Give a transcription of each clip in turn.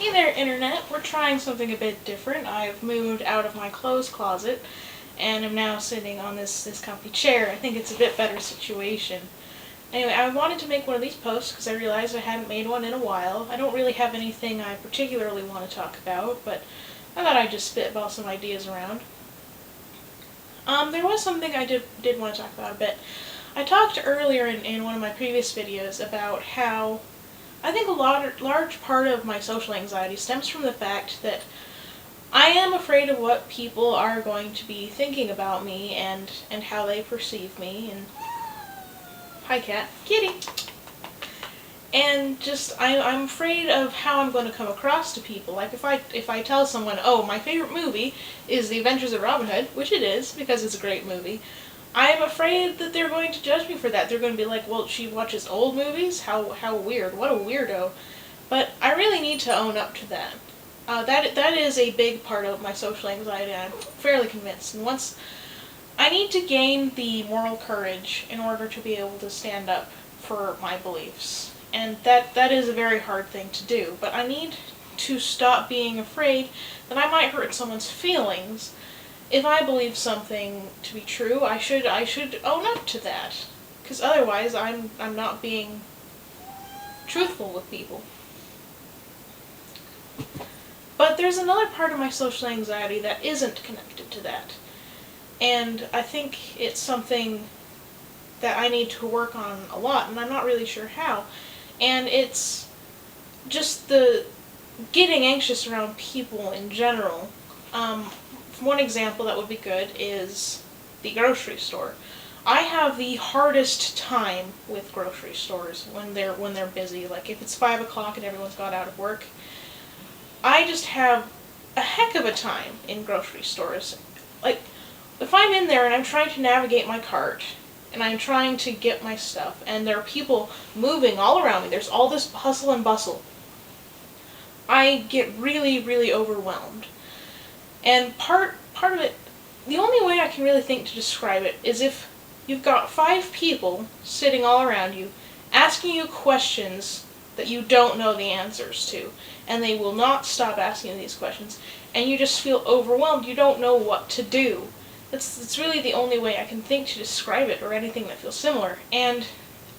Hey there, Internet. We're trying something a bit different. I've moved out of my clothes closet and am now sitting on this comfy chair. I think it's a bit better situation. Anyway, I wanted to make one of these posts because I realized I hadn't made one in a while. I don't really have anything I particularly want to talk about, but I thought I'd just spitball some ideas around. There was something I did want to talk about a bit. I talked earlier in one of my previous videos about how I think a large part of my social anxiety stems from the fact that I am afraid of what people are going to be thinking about me and how they perceive me. And hi, cat, kitty. And just I'm afraid of how I'm going to come across to people. Like if I tell someone, oh, my favorite movie is The Adventures of Robin Hood, which it is because it's a great movie, I'm afraid that they're going to judge me for that. They're going to be like, well, she watches old movies? How weird. What a weirdo. But I really need to own up to that. That is a big part of my social anxiety, I'm fairly convinced. And once I need to gain the moral courage in order to be able to stand up for my beliefs. And that is a very hard thing to do. But I need to stop being afraid that I might hurt someone's feelings. If I believe something to be true, I should own up to that, because otherwise I'm not being truthful with people. But there's another part of my social anxiety that isn't connected to that, and I think it's something that I need to work on a lot, and I'm not really sure how. And it's just the getting anxious around people in general. One example that would be good is the grocery store. I have the hardest time with grocery stores when they're busy. Like if it's 5 o'clock and everyone's got out of work, I just have a heck of a time in grocery stores. Like if I'm in there and I'm trying to navigate my cart and I'm trying to get my stuff and there are people moving all around me, there's all this hustle and bustle, I get really, really overwhelmed. And part of it, the only way I can really think to describe it is if you've got 5 people sitting all around you asking you questions that you don't know the answers to, and they will not stop asking you these questions, and you just feel overwhelmed, you don't know what to do. It's really the only way I can think to describe it, or anything that feels similar. And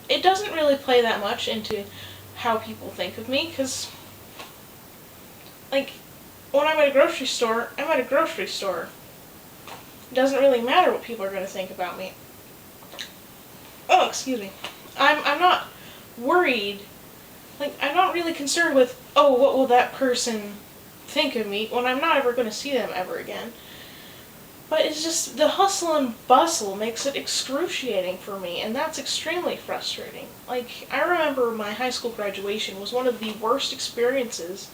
it doesn't really play that much into how people think of me, because, like, when I'm at a grocery store, I'm at a grocery store. It doesn't really matter what people are going to think about me. Oh, excuse me. I'm not worried. Like, I'm not really concerned with, oh, what will that person think of me when I'm not ever going to see them ever again. But it's just, the hustle and bustle makes it excruciating for me, and that's extremely frustrating. Like, I remember my high school graduation was one of the worst experiences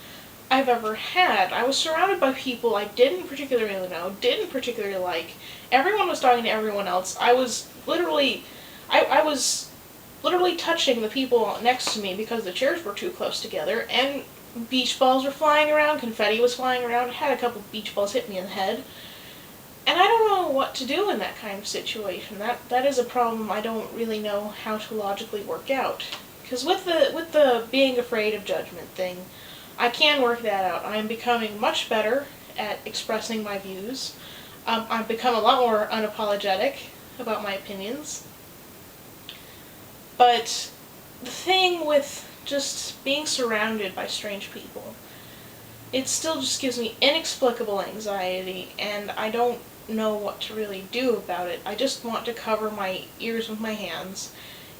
I've ever had. I was surrounded by people I didn't particularly know, didn't particularly like. Everyone was talking to everyone else. I was literally touching the people next to me because the chairs were too close together, and beach balls were flying around, confetti was flying around. I had a couple beach balls hit me in the head. And I don't know what to do in that kind of situation. That is a problem I don't really know how to logically work out. Because with the being afraid of judgment thing, I can work that out. I'm becoming much better at expressing my views. I've become a lot more unapologetic about my opinions. But the thing with just being surrounded by strange people, it still just gives me inexplicable anxiety, and I don't know what to really do about it. I just want to cover my ears with my hands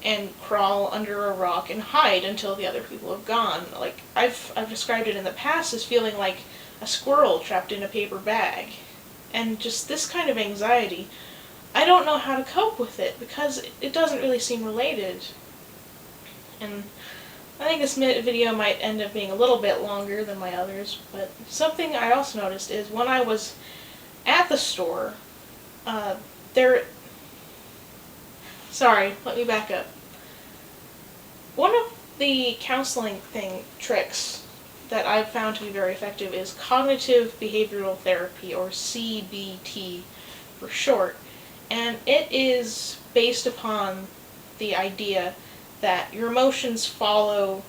and crawl under a rock and hide until the other people have gone. Like, I've described it in the past as feeling like a squirrel trapped in a paper bag. And just this kind of anxiety, I don't know how to cope with it because it doesn't really seem related. And I think this video might end up being a little bit longer than my others, but something I also noticed is when I was at the store, sorry, let me back up. One of the counseling tricks that I've found to be very effective is cognitive behavioral therapy, or CBT for short, and it is based upon the idea that your emotions follow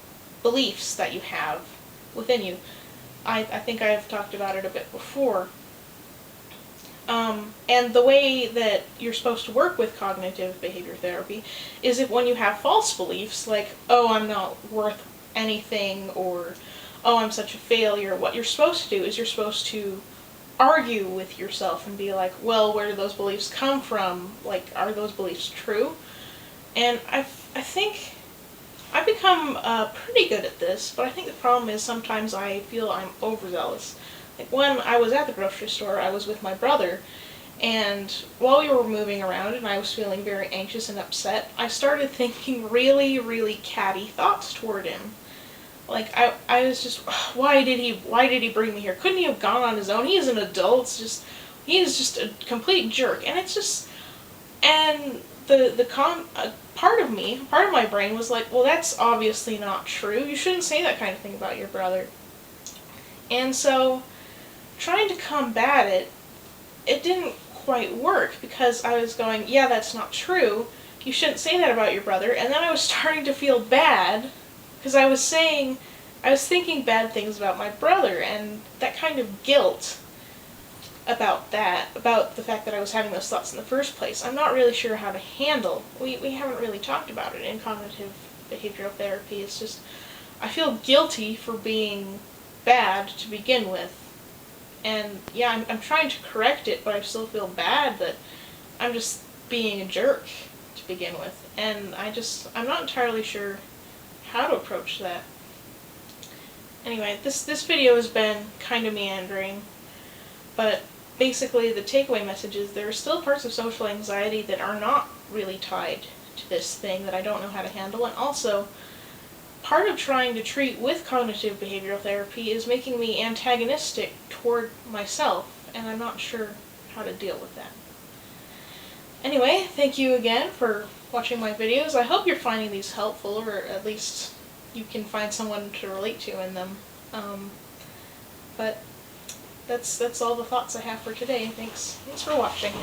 beliefs that you have within you. I think I've talked about it a bit before. And the way that you're supposed to work with cognitive behavior therapy is if when you have false beliefs, like, oh, I'm not worth anything, or, oh, I'm such a failure, what you're supposed to do is you're supposed to argue with yourself and be like, well, where do those beliefs come from? Like, are those beliefs true? And I think I've become pretty good at this, but I think the problem is sometimes I feel I'm overzealous. Like when I was at the grocery store, I was with my brother, and while we were moving around and I was feeling very anxious and upset, I started thinking really, really catty thoughts toward him. Like I was just, why did he bring me here? Couldn't he have gone on his own? He is an adult. He is just a complete jerk. And it's just, and part of my brain was like, well, that's obviously not true. You shouldn't say that kind of thing about your brother. And so, trying to combat it, it didn't quite work, because I was going, yeah, that's not true. You shouldn't say that about your brother. And then I was starting to feel bad, because I was thinking bad things about my brother, and that kind of guilt about the fact that I was having those thoughts in the first place, I'm not really sure how to handle. We haven't really talked about it in cognitive behavioral therapy. It's just, I feel guilty for being bad to begin with. And yeah, I'm trying to correct it, but I still feel bad that I'm just being a jerk to begin with. And I'm not entirely sure how to approach that. Anyway, this video has been kind of meandering, but basically the takeaway message is there are still parts of social anxiety that are not really tied to this thing that I don't know how to handle, and also part of trying to treat with cognitive behavioral therapy is making me antagonistic toward myself, and I'm not sure how to deal with that. Anyway, thank you again for watching my videos. I hope you're finding these helpful, or at least you can find someone to relate to in them. But that's all the thoughts I have for today. Thanks for watching.